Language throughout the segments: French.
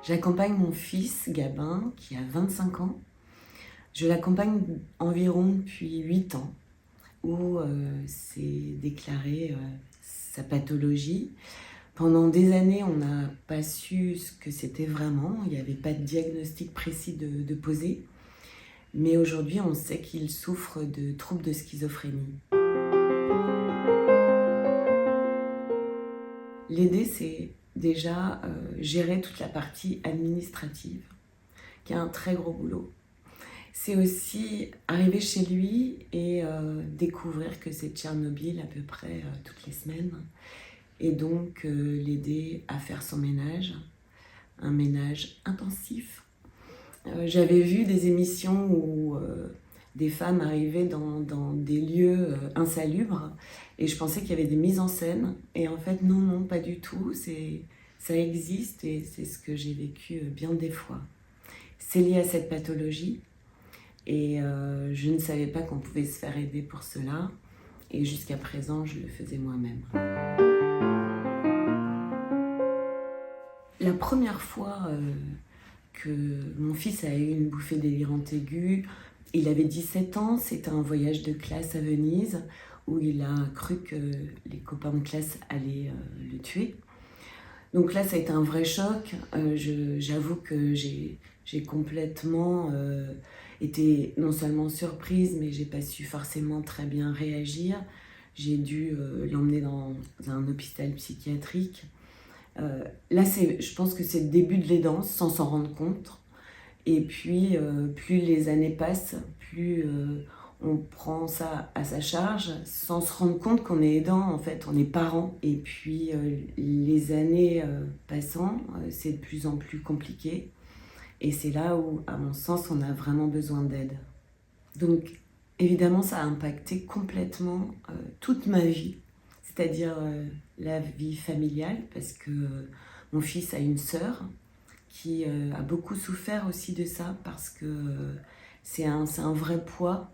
J'accompagne mon fils Gabin qui a 25 ans. Je l'accompagne environ depuis 8 ans où s'est déclarée sa pathologie. Pendant des années, on n'a pas su ce que c'était vraiment. Il n'y avait pas de diagnostic précis de poser. Mais aujourd'hui, on sait qu'il souffre de troubles de schizophrénie. L'aider, c'est déjà gérer toute la partie administrative, qui est un très gros boulot. C'est aussi arriver chez lui et découvrir que c'est Tchernobyl à peu près toutes les semaines. Et donc l'aider à faire son ménage, un ménage intensif. J'avais vu des émissions où des femmes arrivaient dans des lieux insalubres et je pensais qu'il y avait des mises en scène. Et en fait, non, pas du tout. Ça existe et c'est ce que j'ai vécu bien des fois. C'est lié à cette pathologie et je ne savais pas qu'on pouvait se faire aider pour cela. Et jusqu'à présent, je le faisais moi-même. La première fois que mon fils a eu une bouffée délirante aiguë, il avait 17 ans, c'était un voyage de classe à Venise où il a cru que les copains de classe allaient le tuer. Donc là, ça a été un vrai choc. J'avoue que j'ai complètement été non seulement surprise, mais j'ai pas su forcément très bien réagir. J'ai dû l'emmener dans un hôpital psychiatrique. Là, je pense que c'est le début de l'aidance, sans s'en rendre compte. Et puis, plus les années passent, plus on prend ça à sa charge, sans se rendre compte qu'on est aidant, en fait, on est parent. Et puis, les années passant, c'est de plus en plus compliqué. Et c'est là où, à mon sens, on a vraiment besoin d'aide. Donc, évidemment, ça a impacté complètement toute ma vie. C'est-à-dire la vie familiale, parce que mon fils a une sœur qui a beaucoup souffert aussi de ça, parce que c'est un vrai poids,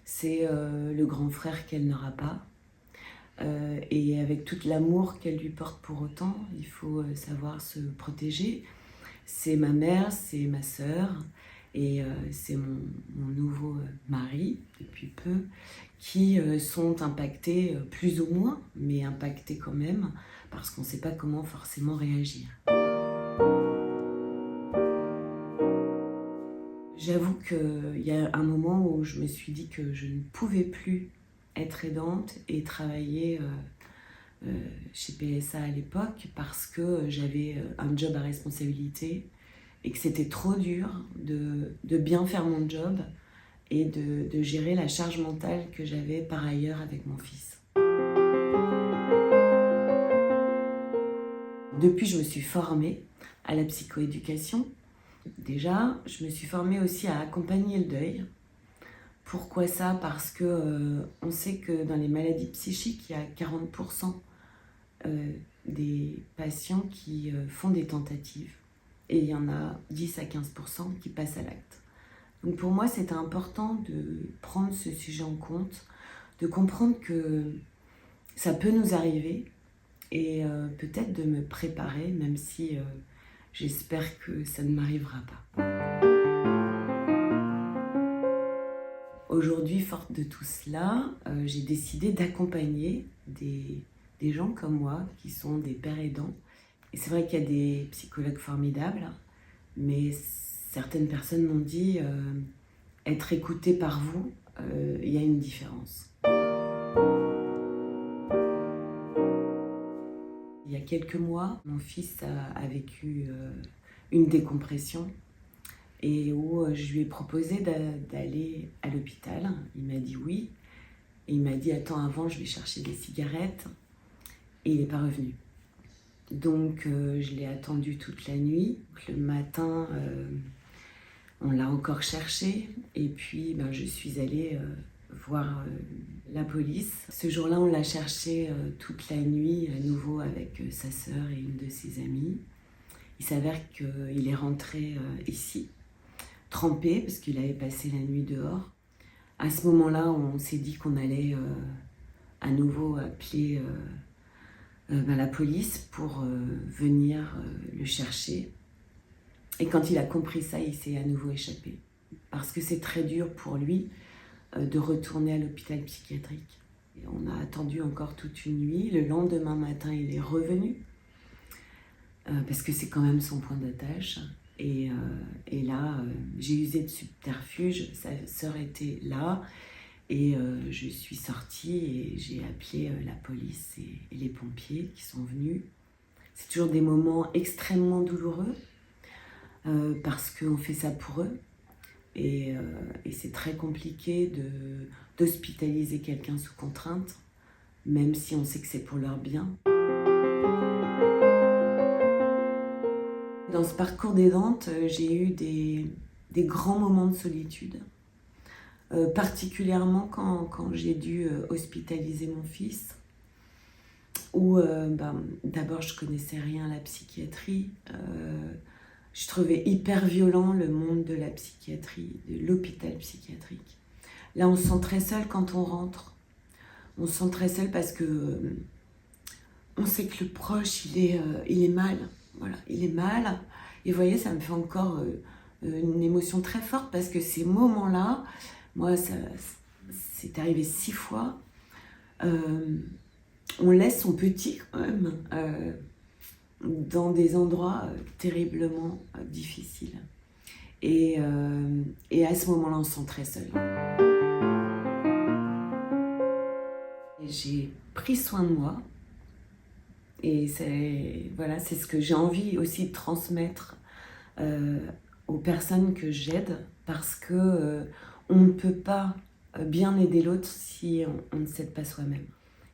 c'est le grand frère qu'elle n'aura pas. Et avec tout l'amour qu'elle lui porte pour autant, il faut savoir se protéger. C'est ma mère, c'est ma sœur, et c'est mon nouveau mari, depuis peu, qui sont impactés plus ou moins, mais impactés quand même, parce qu'on ne sait pas comment forcément réagir. J'avoue qu'il y a un moment où je me suis dit que je ne pouvais plus être aidante et travailler chez PSA à l'époque parce que j'avais un job à responsabilité et que c'était trop dur de bien faire mon job et de gérer la charge mentale que j'avais par ailleurs avec mon fils. Depuis, je me suis formée à la psychoéducation. Déjà, je me suis formée aussi à accompagner le deuil. Pourquoi ça? Parce que on sait que dans les maladies psychiques, il y a 40% des patients qui font des tentatives et il y en a 10 à 15% qui passent à l'acte. Donc pour moi, c'était important de prendre ce sujet en compte, de comprendre que ça peut nous arriver et peut-être de me préparer, même si j'espère que ça ne m'arrivera pas. Aujourd'hui, forte de tout cela, j'ai décidé d'accompagner des gens comme moi, qui sont des pères aidants. Et c'est vrai qu'il y a des psychologues formidables, mais certaines personnes m'ont dit être écouté par vous, il y a une différence. Il y a quelques mois, mon fils a vécu une décompression et où je lui ai proposé d'aller à l'hôpital. Il m'a dit oui. Et il m'a dit attends, avant je vais chercher des cigarettes. Et il n'est pas revenu. Donc je l'ai attendu toute la nuit. Le matin, on l'a encore cherché. Et puis je suis allée voir la police. Ce jour-là, on l'a cherché toute la nuit, à nouveau avec sa sœur et une de ses amies. Il s'avère qu'il est rentré ici, trempé, parce qu'il avait passé la nuit dehors. À ce moment-là, on s'est dit qu'on allait à nouveau appeler la police pour venir le chercher. Et quand il a compris ça, il s'est à nouveau échappé. Parce que c'est très dur pour lui de retourner à l'hôpital psychiatrique. Et on a attendu encore toute une nuit. Le lendemain matin, il est revenu. Parce que c'est quand même son point d'attache. Et là, j'ai usé de subterfuge. Sa sœur était là. Et je suis sortie et j'ai appelé la police et les pompiers qui sont venus. C'est toujours des moments extrêmement douloureux parce qu'on fait ça pour eux. Et c'est très compliqué d'hospitaliser quelqu'un sous contrainte, même si on sait que c'est pour leur bien. Dans ce parcours d'aidante, j'ai eu des grands moments de solitude, particulièrement quand j'ai dû hospitaliser mon fils, où d'abord je connaissais rien à la psychiatrie. Je trouvais hyper violent le monde de la psychiatrie, de l'hôpital psychiatrique. Là, on se sent très seul quand on rentre. On se sent très seul parce que on sait que le proche, il est mal. Voilà, il est mal. Et vous voyez, ça me fait encore une émotion très forte parce que ces moments-là, moi, c'est arrivé 6 fois. On laisse son petit quand même dans des endroits terriblement difficiles. Et à ce moment-là, on se sent très seul. J'ai pris soin de moi. Et c'est ce que j'ai envie aussi de transmettre aux personnes que j'aide, parce que on ne peut pas bien aider l'autre si on ne s'aide pas soi-même.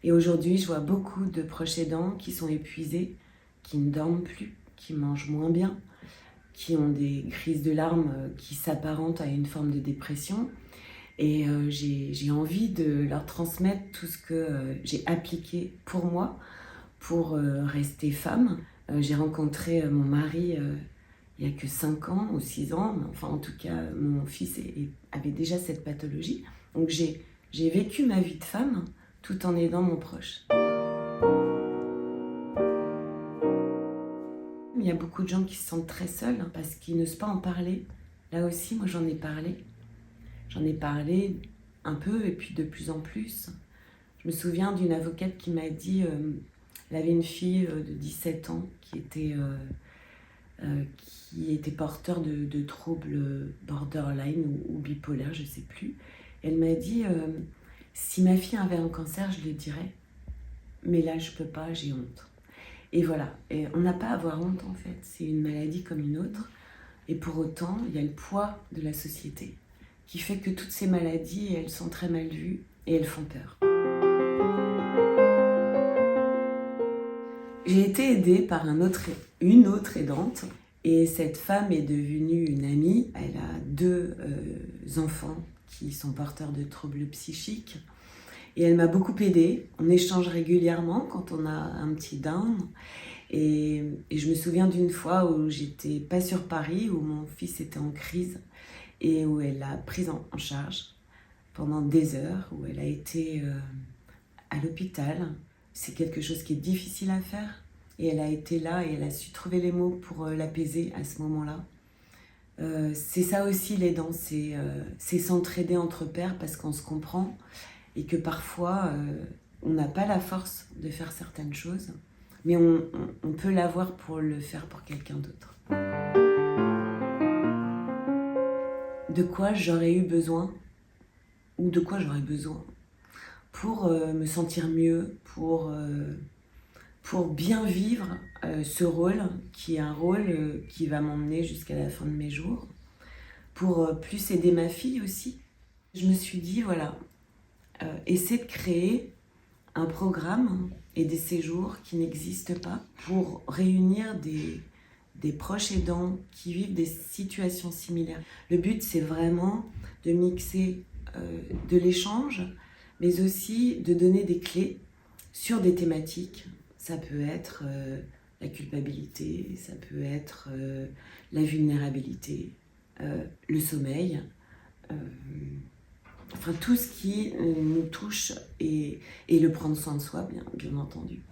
Et aujourd'hui, je vois beaucoup de proches aidants qui sont épuisés, qui ne dorment plus, qui mangent moins bien, qui ont des crises de larmes qui s'apparentent à une forme de dépression. Et j'ai envie de leur transmettre tout ce que j'ai appliqué pour moi, pour rester femme. J'ai rencontré mon mari il n'y a que 5 ans ou 6 ans, mais enfin en tout cas mon fils avait déjà cette pathologie. Donc j'ai vécu ma vie de femme tout en aidant mon proche. Il y a beaucoup de gens qui se sentent très seuls parce qu'ils n'osent pas en parler. Là aussi, moi j'en ai parlé. J'en ai parlé un peu et puis de plus en plus. Je me souviens d'une avocate qui m'a dit... Elle avait une fille de 17 ans qui était porteur de troubles borderline ou bipolaire, je ne sais plus. Elle m'a dit, si ma fille avait un cancer, je le dirais, mais là je ne peux pas, j'ai honte. Et voilà, et on n'a pas à avoir honte en fait, c'est une maladie comme une autre. Et pour autant, il y a le poids de la société qui fait que toutes ces maladies, elles sont très mal vues et elles font peur. J'ai été aidée par une autre aidante et cette femme est devenue une amie. Elle a 2 enfants qui sont porteurs de troubles psychiques et elle m'a beaucoup aidée. On échange régulièrement quand on a un petit down et je me souviens d'une fois où j'étais pas sur Paris, où mon fils était en crise et où elle l'a prise en charge pendant des heures, où elle a été à l'hôpital. C'est quelque chose qui est difficile à faire. Et elle a été là et elle a su trouver les mots pour l'apaiser à ce moment-là. C'est ça aussi l'aidant, c'est s'entraider entre pairs parce qu'on se comprend et que parfois on n'a pas la force de faire certaines choses, mais on peut l'avoir pour le faire pour quelqu'un d'autre. De quoi j'aurais eu besoin ou de quoi j'aurais besoin pour me sentir mieux, pour bien vivre ce rôle, qui est un rôle qui va m'emmener jusqu'à la fin de mes jours, pour plus aider ma fille aussi. Je me suis dit, voilà, essaie de créer un programme et des séjours qui n'existent pas pour réunir des proches aidants qui vivent des situations similaires. Le but, c'est vraiment de mixer de l'échange, mais aussi de donner des clés sur des thématiques. Ça peut être la culpabilité, ça peut être la vulnérabilité, le sommeil, enfin tout ce qui nous touche et le prendre soin de soi, bien entendu.